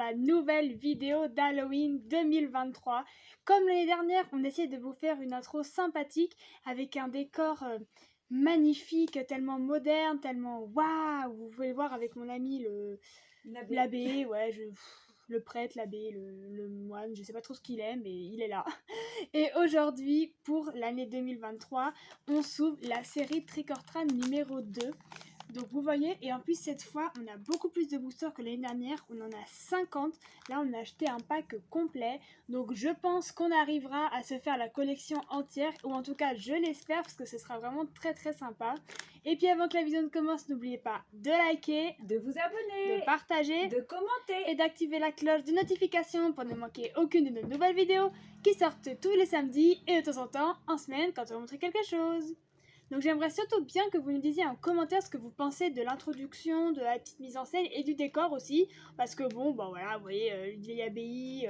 la nouvelle vidéo d'Halloween 2023. Comme l'année dernière, on essaie de vous faire une intro sympathique avec un décor magnifique, tellement moderne, tellement waouh. Vous pouvez le voir avec mon ami l'abbé, ouais, le prêtre, l'abbé, le moine, je sais pas trop ce qu'il est, mais il est là. Et aujourd'hui, pour l'année 2023, on s'ouvre la série Trick or Treat numéro 2. Donc vous voyez, et en plus cette fois, on a beaucoup plus de boosters que l'année dernière, on en a 50. Là, on a acheté un pack complet. Donc je pense qu'on arrivera à se faire la collection entière, ou en tout cas, je l'espère, parce que ce sera vraiment très très sympa. Et puis avant que la vidéo ne commence, n'oubliez pas de liker, de vous abonner, de partager, de commenter et d'activer la cloche de notification pour ne manquer aucune de nos nouvelles vidéos qui sortent tous les samedis et de temps en temps en semaine quand on va montrer quelque chose. Donc j'aimerais surtout bien que vous nous disiez en commentaire ce que vous pensez de l'introduction, de la petite mise en scène et du décor aussi. Parce que bon, bah voilà, vous voyez, une vieille abbaye,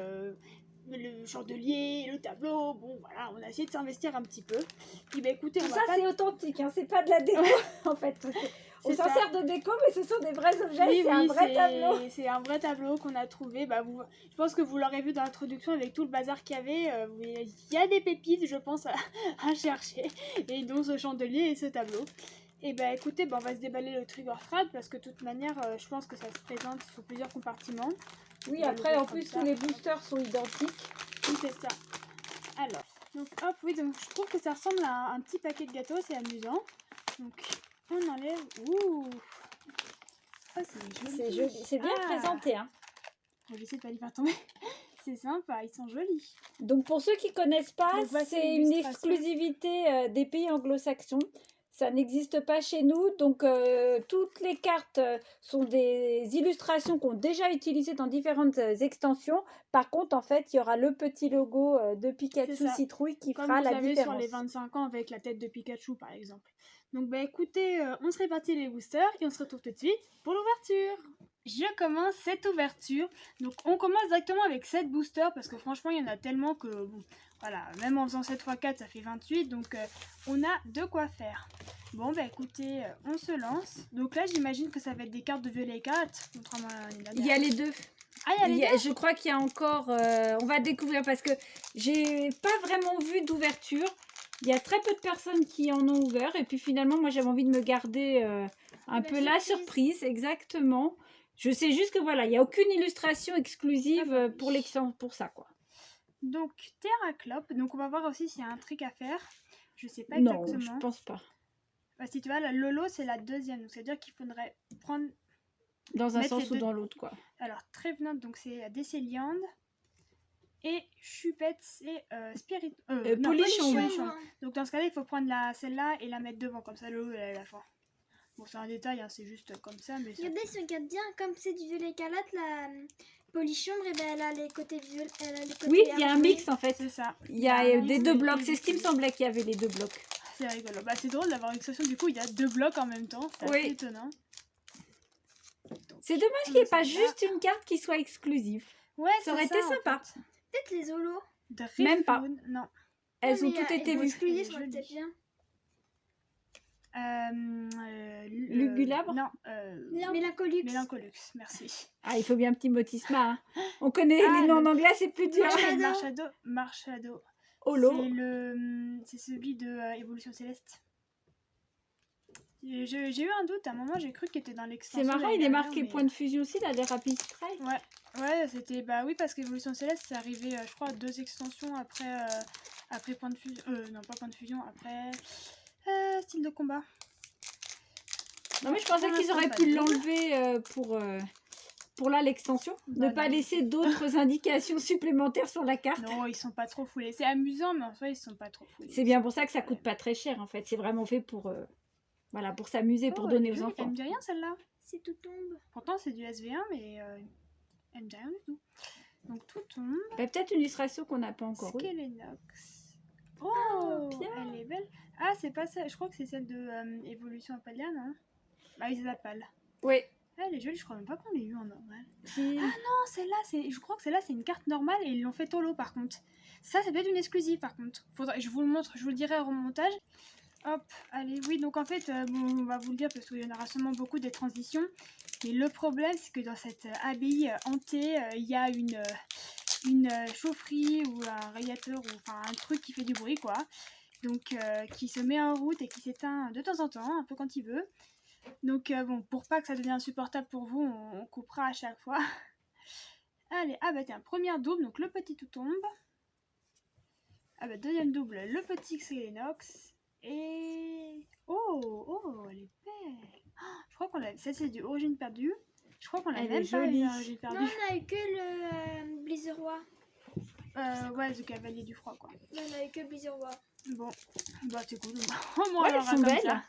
le chandelier, le tableau, bon voilà, on a essayé de s'investir un petit peu. Et bah écoutez, tout on ça va pas... c'est authentique, hein, c'est pas de la déco en fait. On s'en sert de déco, mais ce sont des vrais objets, oui, c'est un vrai tableau. C'est un vrai tableau qu'on a trouvé. Bah, je pense que vous l'aurez vu dans l'introduction avec tout le bazar qu'il y avait. Il y a des pépites, je pense, à chercher. Et donc ce chandelier et ce tableau. Et bah écoutez, on va se déballer le Trick or Treat parce que de toute manière, je pense que ça se présente sous plusieurs compartiments. Oui, après en plus tous les boosters sont identiques. Oui, c'est ça. Alors, donc hop, oui, donc je trouve que ça ressemble à un petit paquet de gâteaux, c'est amusant. Donc on enlève. Ouh! Oh, c'est joli, c'est bien présenté. Hein. J'essaie de pas les faire tomber. C'est sympa, ils sont jolis. Donc pour ceux qui connaissent pas, c'est une exclusivité des pays anglo-saxons. Ça n'existe pas chez nous. Donc toutes les cartes sont des illustrations qu'on déjà utilisées dans différentes extensions. Par contre, en fait, il y aura le petit logo de Pikachu Citrouille qui fera la différence. Comme sur les 25 ans avec la tête de Pikachu, par exemple. Donc bah écoutez, on se répartit les boosters et on se retrouve tout de suite pour l'ouverture. Je commence cette ouverture. Donc on commence directement avec 7 boosters parce que franchement il y en a tellement que bon, voilà, même en faisant 7 x 4 ça fait 28, donc on a de quoi faire. Bon bah écoutez, on se lance. Donc là j'imagine que ça va être des cartes de violet écarlate, contrairement à l'année dernière. Il y a les deux. Ah, il y a les deux. Je crois qu'il y a encore... on va découvrir parce que j'ai pas vraiment vu d'ouverture. Il y a très peu de personnes qui en ont ouvert. Et puis finalement, moi j'avais envie de me garder un peu la surprise. Exactement. Je sais juste que voilà, il n'y a aucune illustration exclusive pour ça, quoi. Donc, Terraclope. Donc, on va voir aussi s'il y a un truc à faire. Je sais pas exactement. Non, je pense pas. Bah, si tu vois, la Lolo, c'est la deuxième. Donc, c'est-à-dire qu'il faudrait prendre... Dans un sens ou dans l'autre, quoi. Alors, Trevenant, donc c'est Décéliande. Et Chupette, c'est Spirit... Polichon. Donc, dans ce cas-là, il faut prendre celle-là et la mettre devant. Comme ça, Lolo, elle est à la fin. Bon, c'est un détail, hein, c'est juste comme ça. Mais regardez, si on regarde bien, comme c'est du violet écarlate, la Polichombre, et ben elle a les côtés violets. Oui, il y a un mix en fait. C'est ça. Il y a des deux blocs. C'est ce qui me semblait qu'il y avait les deux blocs. C'est rigolo. Bah, c'est drôle d'avoir une expression. Du coup, il y a deux blocs en même temps. C'est assez étonnant. C'est dommage qu'il n'y ait pas juste une carte qui soit exclusive. Ouais, ça aurait été sympa. En fait. Peut-être les holos. Même pas. Non. Elles ont toutes été vues. Exclusives, ça aurait été bien. Lugulabre. Non. Mélancolux. Mélancolux, merci. Ah, il faut bien un petit motisma. Hein. On connaît les noms en anglais, c'est plus dur. Marshado. Holo. C'est celui de Évolution Céleste. J'ai eu un doute, à un moment j'ai cru qu'il était dans l'extension. C'est marrant, il est marqué point de fusion aussi, là, les Rapid Strike. Ouais, c'était. Bah oui, parce qu'Évolution Céleste, c'est arrivé, je crois, 2 extensions après point de fusion. Non, pas point de fusion, après. Style de combat. Non, mais je pensais qu'ils auraient pu l'enlever pour là l'extension. Ne pas laisser d'autres indications supplémentaires sur la carte. Non, ils sont pas trop foulés. C'est amusant, mais en fait, ils sont pas trop foulés. C'est bien pour ça que ça coûte pas très cher, en fait. C'est vraiment fait pour. Voilà, pour s'amuser, pour donner aux enfants. Elle me dit rien celle-là. C'est tout tombe. Pourtant c'est du SV1 mais elle me dit rien du tout. Donc tout tombe. Bah, peut-être une illustration qu'on n'a pas encore eue. Skelenox. Oh, bien. Elle est belle. Ah, c'est pas ça. Je crois que c'est celle de Évolution Apaliane. Hein. Ah oui, c'est la pâle. Oui. Ah, elle est jolie, je crois même pas qu'on l'ait eu en normal. Si. Ah non, celle-là, je crois que celle-là c'est une carte normale et ils l'ont fait holo par contre. Ça peut être une exclusive par contre. Je vous le montre, je vous le dirai au montage. Hop, allez, oui, donc en fait, bon, on va vous le dire parce qu'il y en aura sûrement beaucoup des transitions. Mais le problème, c'est que dans cette abbaye hantée, il y a une chaufferie ou un radiateur ou enfin un truc qui fait du bruit, quoi. Donc, qui se met en route et qui s'éteint de temps en temps, un peu quand il veut. Donc, bon, pour pas que ça devienne insupportable pour vous, on coupera à chaque fois. Allez, ah bah tiens, première double, donc le petit tout tombe. Ah bah deuxième double, le petit Xelenox. Et... Oh, elle est belle. Oh, je crois qu'on l'a... Ça, c'est du Origine perdue. Je crois qu'on l'a Elle même est pas eu jolie. Origine Non, perdue. on a eu que le Blizzeroi. Ouais, le cavalier du froid, quoi. Non, on a eu que le Blizzeroi. Bon, bah c'est cool. Au moins, Ouais, on elles aura sont comme belles. ça.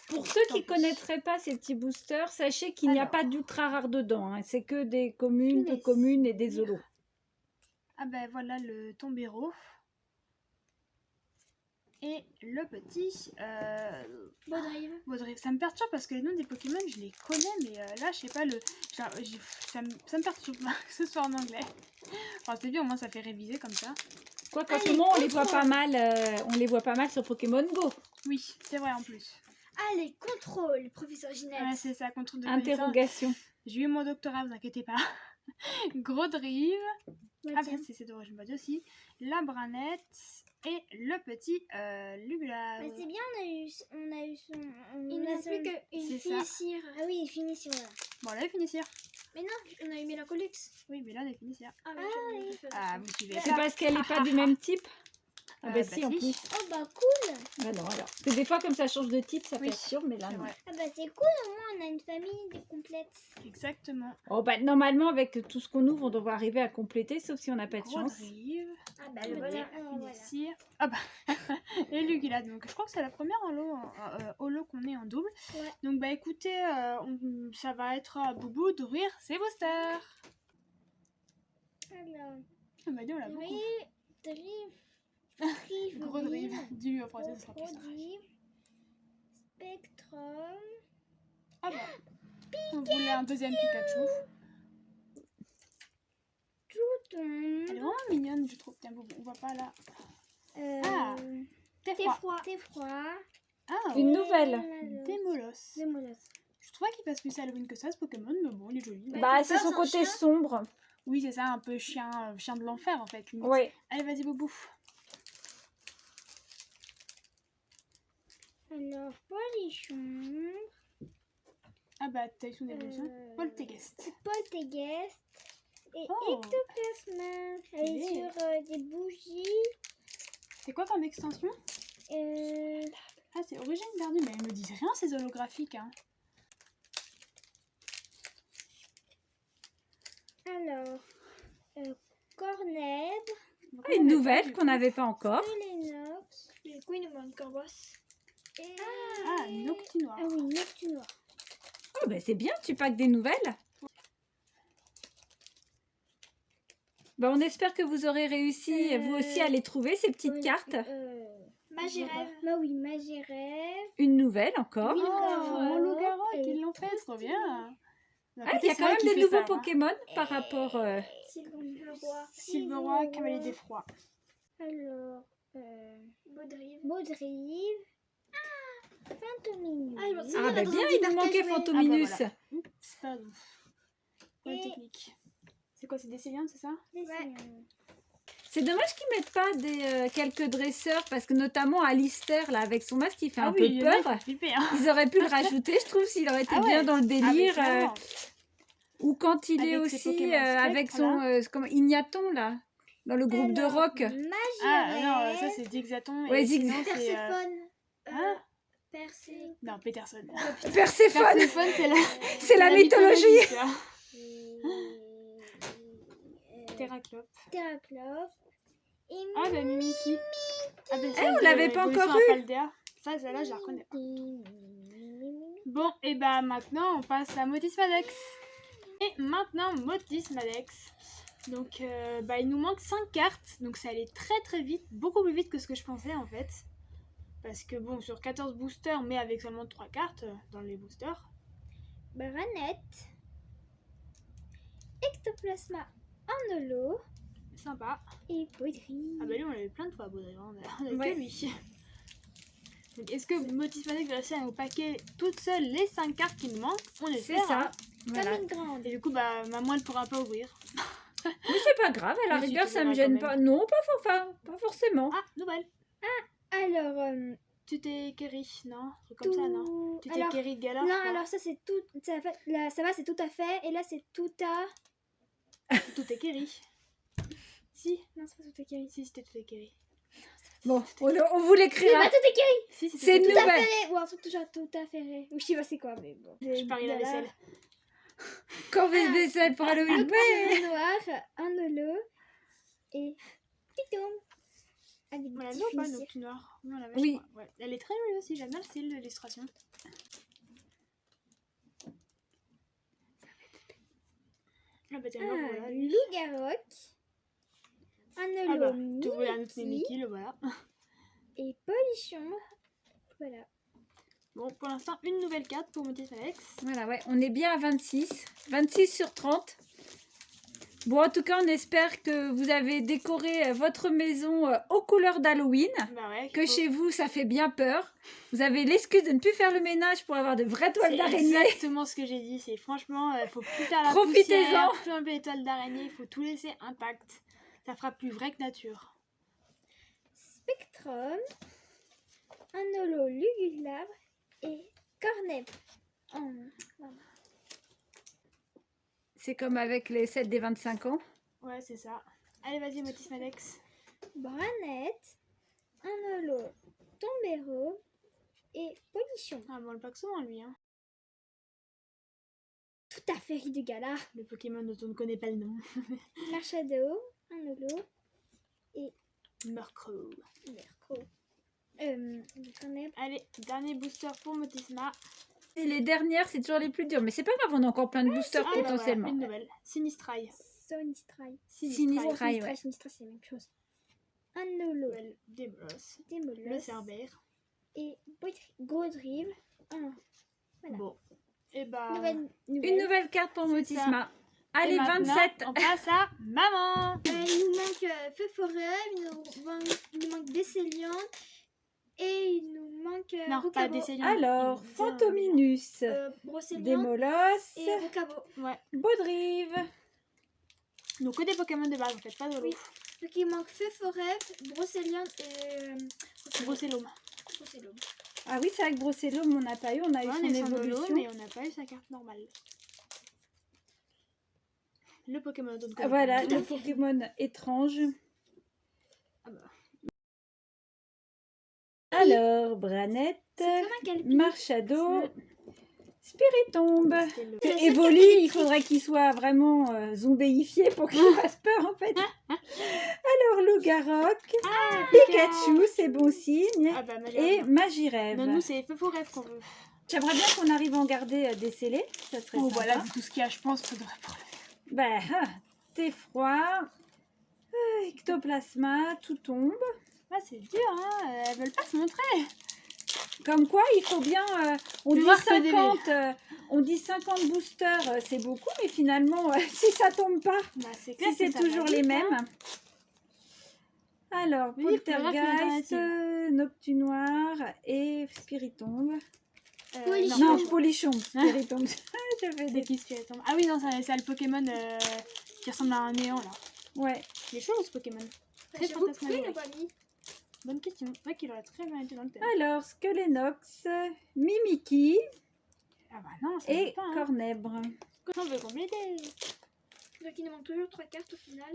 Pour ceux qui ne connaîtraient pas ces petits boosters, sachez qu'il n'y a Alors. pas d'ultra rare dedans. Hein. C'est que des communes, peu Punaise. communes et des zolos. Ah ben voilà le tombéro. Et le petit Baudrive. Baudrive. Ça me perturbe parce que les noms des Pokémon, je les connais, mais là, je sais pas, ça me perturbe que ce soit en anglais. Enfin, c'est bien, au moins ça fait réviser comme ça. Quoi qu'en ce moment, on les voit pas mal sur Pokémon Go. Oui, c'est vrai en plus. Allez, contrôle, professeur Ginette. Ouais, c'est ça, contrôle de connaissance. Interrogation. J'ai eu mon doctorat, vous inquiétez pas. Gros drive. Ouais, Ah, tiens. bah, c'est d'origine base aussi. La branette. Et le petit Lugula. Bah, c'est bien, on a eu son. Il ne reste plus qu'une C'est ça. finissire. Ah oui, finition là. Bon, là, finissir. Mais non, on a eu Mélancolix. Oui, mais là, on est finissir. Ah Ah oui, oui. Ah, vous suivez C'est pas. parce qu'elle n'est pas du même type. Ah bah bah si, en si. plus. Oh bah cool. Bah non, alors. Parce que des fois, comme ça change de type, ça Oui, perturbe, mais là, c'est non. vrai. Ah bah c'est cool, au moins on a une famille complète. Exactement. Oh bah normalement, avec tout ce qu'on ouvre, on devrait arriver à compléter, sauf si on n'a pas de Gros chance. drive. Ah bah Le voilà. finissir. Ah bah. Et Lugula. Donc, je crois que c'est la première holo qu'on est en double. Ouais. Donc, bah écoutez, ça va être à Boubou d'ouvrir ses boosters. Alors, Ah bah, dis, on l'a beaucoup. Gros drive. Du français, ce sera plus ça. Drive, Spectrum, Ah bah. On voulait un deuxième Pikachu. Touton, Elle est vraiment mignonne, je trouve. Tiens, Boubou, on voit pas là. Ah, Thé Tefroid. froid, Thé froid, Ah, Une nouvelle. Démolos. Démolos. Je trouve pas qu'il passe plus Halloween que ça, ce Pokémon, mais bon, il est joli. Ouais. Bah, il c'est passe son en côté chien. sombre. Oui, c'est ça, un peu chien de l'enfer en fait. Limite. Oui. Allez, vas-y, Boubou. Alors, Polichon, Ah bah, t'as eu son évolution. Polteguest. Polteguest et Oh. Ectoplasma. Elle est Stylé. sur des bougies. C'est quoi comme extension? Ah, c'est Origine perdue, mais elles me disent rien ces holographiques. Hein. Alors, Cornèbre, Pourquoi Une on met nouvelle pas, qu'on n'avait pas encore. Lennox. Du coup, il nous manque Corboss. Et... Ah, Noctinoir. Ah oui, Neptunoir. Oh bah c'est bien, tu packs des nouvelles. Bah, on espère que vous aurez réussi, vous aussi, à les trouver, ces petites Oui, cartes. Magirève. Bah oui, Magirève. Une nouvelle encore. Oui. Oh, mon loup-garou Et qu'ils l'ont fait, trop bien. Ah, il y a quand même des nouveaux Pokémon par rapport... Sylveroy. Silveroy, Cavalier des Froids. Alors, Baudrive. Baudrive. Fantominus. Ah, je pense- Ah on a bah dans bien, un il petit nous manquait partage, Fantominus. Ah bah Oups, pardon. Quoi, Et- technique. C'est quoi, c'est des Céliens, c'est ça? C'est dommage qu'ils mettent pas quelques dresseurs, parce que notamment Alistair, là, avec son masque, il fait un oui, peu il y en a, il peur. fait flipper, hein. Ils auraient pu le rajouter, je trouve, s'il aurait été Ah ouais. bien dans le Ah, mais délire. clairement. Ou quand il est Avec ses aussi Pokémon avec spectres, son comme Ignaton, là, dans le groupe de rock. Magirève. Ah non, ça c'est Zigzaton. Ouais, et sinon, Zigzaton. c'est, Perséphone. Hein Perséphone. Non, Peterson. Perséphone, Perséphone, c'est la mythologie. ça. Terraclope. Terraclope. Et Ah bah Mimiki. Ah bah on l'avait pas encore eu. Paldea. Ça, celle-là, je la reconnais pas. Bon, et bah maintenant, on passe à Motis Madex. Et maintenant, Motis Madex. Donc, bah, il nous manque 5 cartes. Donc, ça allait très très vite. Beaucoup plus vite que ce que je pensais en fait. Parce que bon, sur 14 boosters, mais avec seulement 3 cartes dans les boosters. Branette. Ectoplasma en holo. Sympa. Et Baudrive. Ah bah lui, on l'avait plein de fois, Baudrive. On a Ouais. que lui. Donc, est-ce que Motis Manex va réussir à nous paquer toute seule les 5 cartes qui nous manquent? On C'est espère. ça. Hein. Voilà. Comme une grande. Et du coup, bah, maman, elle pourra pas ouvrir. Mais c'est pas grave, à la Mais si, rigueur, tu ça me verras gêne quand pas. Non, pas forcément. Ah, nouvelle. Alors, Tu t'es Kerry, non? Un truc comme ça, non? Tu t'es alors, Kerry de Galar? non, je crois. alors ça c'est tout. Ça va, c'est tout à fait. Et là c'est tout à. Tout est Kerry. Si, Non, c'est pas tout à Kerry. si, c'était tout est Kerry. Bon, on vous C'est l'écrira. pas tout à Kerry. Si, c'était C'est tout une à nouvelle. Ou un truc toujours tout à fait. Ou je sais pas c'est quoi, mais bon. Je parie la Voilà. vaisselle. Corvée vaisselle pour Halloween. Ouais. Un noir, un holo et piton. Ah, des Voilà, petits non, pas finisseurs. Noctu Noir. Oui, on l'avait, Oui. je crois. Ouais. Elle est très jolie aussi, j'aime bien le style de l'illustration. Ah bah tiens, Un voilà. lui. loup-garroc. Un Ah holo bah, tu voulais un autre Mickey Mickey, le voilà. et polichon. Voilà. Bon, pour l'instant, une nouvelle carte pour Motis Manex. Voilà, ouais, on est bien à 26. 26 sur 30. Bon, en tout cas, on espère que vous avez décoré votre maison aux couleurs d'Halloween. Bah ouais. Que faut- chez vous, ça fait bien peur. Vous avez l'excuse de ne plus faire le ménage pour avoir de vraies toiles C'est d'araignée. exactement ce que j'ai dit. C'est franchement, faut plus faire la Profitez-en. poussière, plus enlever les toiles d'araignée, il faut tout laisser intact. Ça fera plus vrai que nature. Spectrum. Un holo lugubre et cornet. Voilà. C'est comme avec les sets des 25 ans. Ouais, c'est ça. Allez, vas-y, Motis Manex. Branette. Un holo tombero et polichon. Ah, bon, on le pack souvent, lui. Hein. Tout à fait riz de gala. Le Pokémon dont on ne connaît pas le nom. Marshado. Un holo et Murkrow. mercro. Cornet. Allez, dernier booster pour Motisma. Et les dernières, c'est toujours les plus dures. Mais c'est pas grave, on a encore plein de boosters Ah, bah, potentiellement. voilà, une nouvelle. Sinistrai. Sonistrai. Sinistrai, ouais. Sinistrai, c'est la même chose. Un holo Nouvelle Demolos. démolos Le Cerbère. et Grodrive. Voilà. Bon. Et bah. Une nouvelle carte pour C'est Motisma. Allez, Et maintenant, 27. On passe à Maman. Il nous manque Feu Forêt, il nous manque Décéliant et il nous manque Non, pas Rocabo. d'essayant. Alors, Fantominus, Brocéliande Démolos, et Rocabo. Ouais. Baudrive. Donc, que des Pokémon de base, en fait, pas de l'eau. Oui. Donc il manque Feu Forêt, Brocéliande et Brocellum. Brocéliande. Ah oui, c'est vrai que Brocellum, on n'a pas eu, on a eu Ouais, son on est sans évolution. holo, mais on n'a pas eu sa carte normale. Le Pokémon dont on connaît Voilà, pas le Pokémon étrange. Ah bah. Alors, Branette, C'est comme un Calpi. Marshado, Spiritombe. C'était le- C'est le seul Evoli, il faudrait qu'il soit vraiment zombéifié pour qu'il fasse peur en fait. Alors, Loup-Garroc, Ah, Pikachu, c'est bon signe. Ah bah, Et Magirève. non, nous, c'est Feu Rêve qu'on veut. J'aimerais bien qu'on arrive à en garder des scellés. Ça serait Oh, sympa. voilà, vu tout ce qu'il y a, je pense qu'il faudrait pas. Ben, t'es froid. Ectoplasma, tout tombe. Ah, c'est dur, hein. Elles veulent pas se montrer. Comme quoi, il faut bien... on, Tu dit vois que des 50, on dit 50 boosters, c'est beaucoup, mais finalement, si ça tombe pas, Bah, c'est clair si c'est que ça va toujours vite, les hein. mêmes. Alors, Oui, il faudra Poltergeist, une Noctu Noir et Spiritombe. Polichon. Non, Polichon. Spiritombe. Je fais C'est des... qui ce tombe? Ah oui, non, c'est le Pokémon qui ressemble à un néant, là. Ouais. Il est chaud, ce Pokémon. Très J'avoue, pourquoi il fantasmagorique. l'a pas mis? Bonne question. Ouais, qu'il aurait très bien été dans le thème. Alors, Skelenox, Mimikyu Ah bah non, ça et va pas, hein. Cornèbre. On veut compléter. Donc il nous manque toujours 3 cartes au final.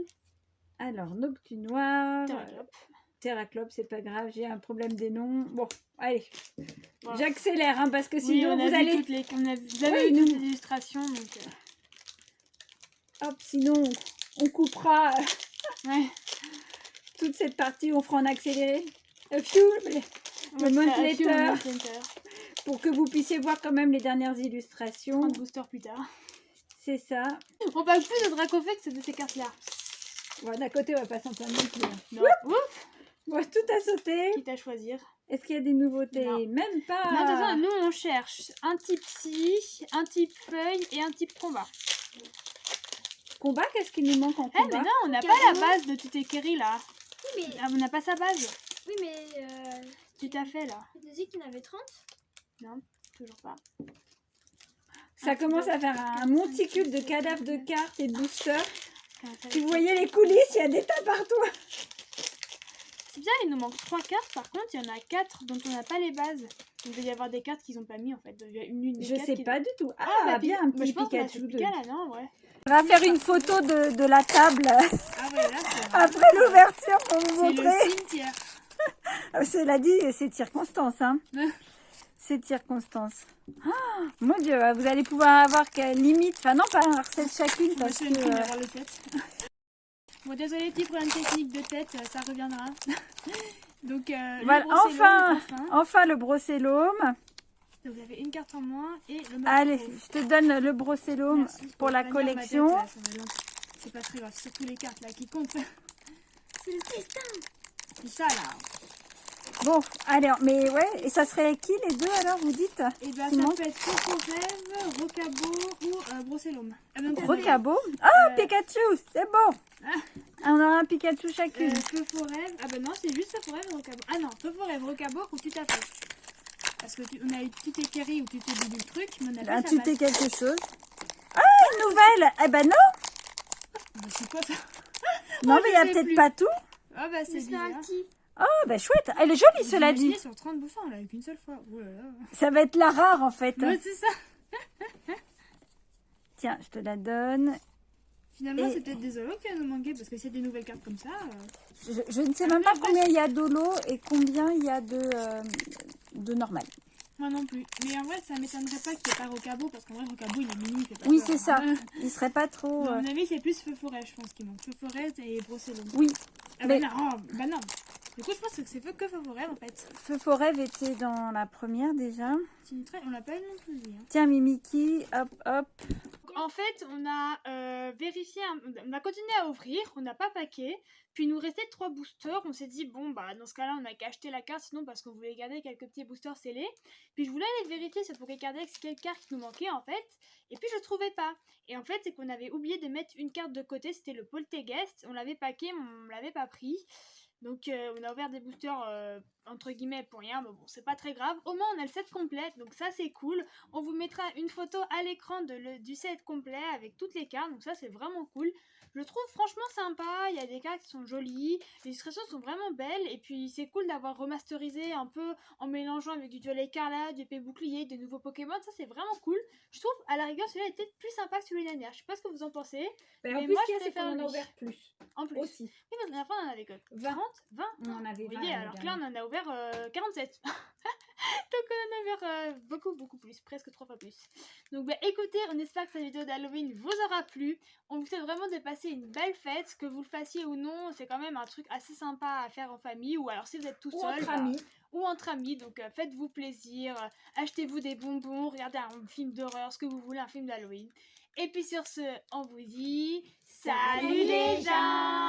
Alors, Noctu Noir, Terraclope. Terraclope, c'est pas grave, j'ai un problème des noms. Bon, allez, Voilà. j'accélère, hein, parce que Oui, sinon on a vous vu allez... toutes les... Vous avez Oui, vu toutes nous- les illustrations, donc... Hop, sinon on coupera Ouais. toute cette partie, on fera en accéléré. Le Montlater, pour que vous puissiez voir quand même les dernières illustrations. 30 boosters plus tard. C'est ça. On passe plus de Dracofex de ces cartes-là. Bon, d'un côté, on va pas s'en plaindre non plus. hein. Non. Ouf. Bon, tout à sauter. Quitte à choisir. Est-ce qu'il y a des nouveautés? Non. Même pas. Non, attention, nous on cherche un type psy, un type feuille et un type combat. Combat, qu'est-ce qu'il nous manque en Eh mais combat? non, on n'a pas la base de Tutekeri là. Oui, mais Ah, on n'a pas sa base. Oui, mais Tu t'as fait là? tu as dit qu'il y en avait 30. Non, toujours pas. Ça commence à faire un monticule de cadavres de cartes et de boosters. Si Tu vous voyez les coulisses, il y a des tas partout. C'est bien, il nous manque 3 cartes. Par contre, il y en a 4 dont on n'a pas les bases. Il doit y avoir des cartes qu'ils n'ont pas mis en fait. Il y a une des Je quatre sais qui- pas du tout. bah, Ah, bien un bah, petit je pense qu'on a Pikachu. ce Pika là, non, ouais. On va faire une photo de la table Ah ouais, là, c'est après l'ouverture pour vous c'est montrer. le cimetière. Cela dit, c'est de circonstance. Hein. C'est de circonstance. Oh, mon Dieu, vous allez pouvoir avoir quelle limite. Enfin, non, pas un recette chacune On va parce se que. faire une prime d'avoir le tête. Bon, désolé, petit problème technique de tête, ça reviendra. Donc, Voilà, le brocellum, enfin le brocellum. Donc, vous avez une carte en moins et le Allez, macro. je te donne le brocellum Merci pour la tenir ma tête, collection. là, sur la lampe. C'est pas très grave, c'est surtout les cartes là qui comptent. C'est le destin. C'est ça là. Bon, allez, mais ouais, et ça serait qui les deux alors, vous dites? Et bah, Simon ça peut être Coco Rêve, Rocabo ou Brocellum. Rocabo. Ah, Pikachu, c'est bon. Ah. On aura un Pikachu chacune. Feu Rêve. Ah bah non, c'est juste Feu Rêve, Rocabo. Ah non, Feu Rêve, Rocabo ou tu t'as fait. Parce que on a eu tu t'es Kerry ou tu t'es dit le truc, mais on a pas Tu sa t'es base. quelque chose. Ah, une nouvelle. Eh ben non. Bah, c'est quoi ça? Non, Oh, mais il je y a sais peut-être plus. pas tout. Ah bah c'est C'est bizarre. un petit. Oh, ben chouette. Elle est jolie, cela dit. Imaginez sur 30 bouffons, on l'a eu qu'une seule fois. Oh là là. Ça va être la rare en fait. Ouais, c'est ça. Tiens, je te la donne. Finalement, Et- c'est peut-être des holos qui va nous manquer parce que c'est des nouvelles cartes comme ça. Je ne sais même pas combien il y a d'holo et combien il y a de normal. Moi non plus. Mais en vrai, ça m'étonnerait pas qu'il n'y ait pas Rocabo parce qu'en vrai, Rocabo il est mini, il fait pas Oui, peur, c'est ça. hein. Il serait pas trop. Mais à mon avis, c'est plus Feu Forêt, je pense qu'il manque. Feu Forêt et Brocellum. Oui, Ah mais- bah non, oh, bah non. Du coup, je pense que c'est que Feu Forêt en fait. Feu Forêt était dans la première déjà. On l'a pas eu non plus. Hein. Tiens, Mimiki, hop, hop. En fait, on a vérifié, on a continué à ouvrir, on n'a pas paqué, puis il nous restait 3 boosters, on s'est dit bon bah dans ce cas-là on a qu'à acheter la carte sinon parce qu'on voulait garder quelques petits boosters scellés, puis je voulais aller vérifier ça pour regarder quelle carte qui nous manquait en fait, et puis je trouvais pas, et en fait c'est qu'on avait oublié de mettre une carte de côté, c'était le Poltergeist, on l'avait paqué mais on l'avait pas pris. Donc on a ouvert des boosters entre guillemets pour rien, mais bon c'est pas très grave. Au moins on a le set complet, donc ça c'est cool. On vous mettra une photo à l'écran du set complet avec toutes les cartes, donc ça c'est vraiment cool. Je le trouve franchement sympa, il y a des cartes qui sont jolies, les illustrations sont vraiment belles, et puis c'est cool d'avoir remasterisé un peu en mélangeant avec du duel écarlate, du épée bouclier, de nouveaux Pokémon, ça c'est vraiment cool. Je trouve à la rigueur celui-là était plus sympa que celui de l'année dernière, je sais pas ce que vous en pensez. Ben, en Mais plus, moi, ce qu'il y a, je c'est qu'on en a préfère ouvert plus. En plus. Aussi. Oui, parce que la dernière fois on en avait que 20. 40, 20. On en avait Vous 20 voyez, l'année alors que là on en a ouvert 47. Donc on en a ouvert beaucoup plus, presque 3 fois plus. Donc bah, écoutez, on espère que cette vidéo d'Halloween vous aura plu. On vous souhaite vraiment de passer une belle fête, que vous le fassiez ou non, c'est quand même un truc assez sympa à faire en famille, ou alors si vous êtes tout Ou seul, entre bah, amis. ou entre amis, donc faites-vous plaisir, achetez-vous des bonbons, regardez un film d'horreur, ce que vous voulez, un film d'Halloween. Et puis sur ce, on vous dit salut les gens!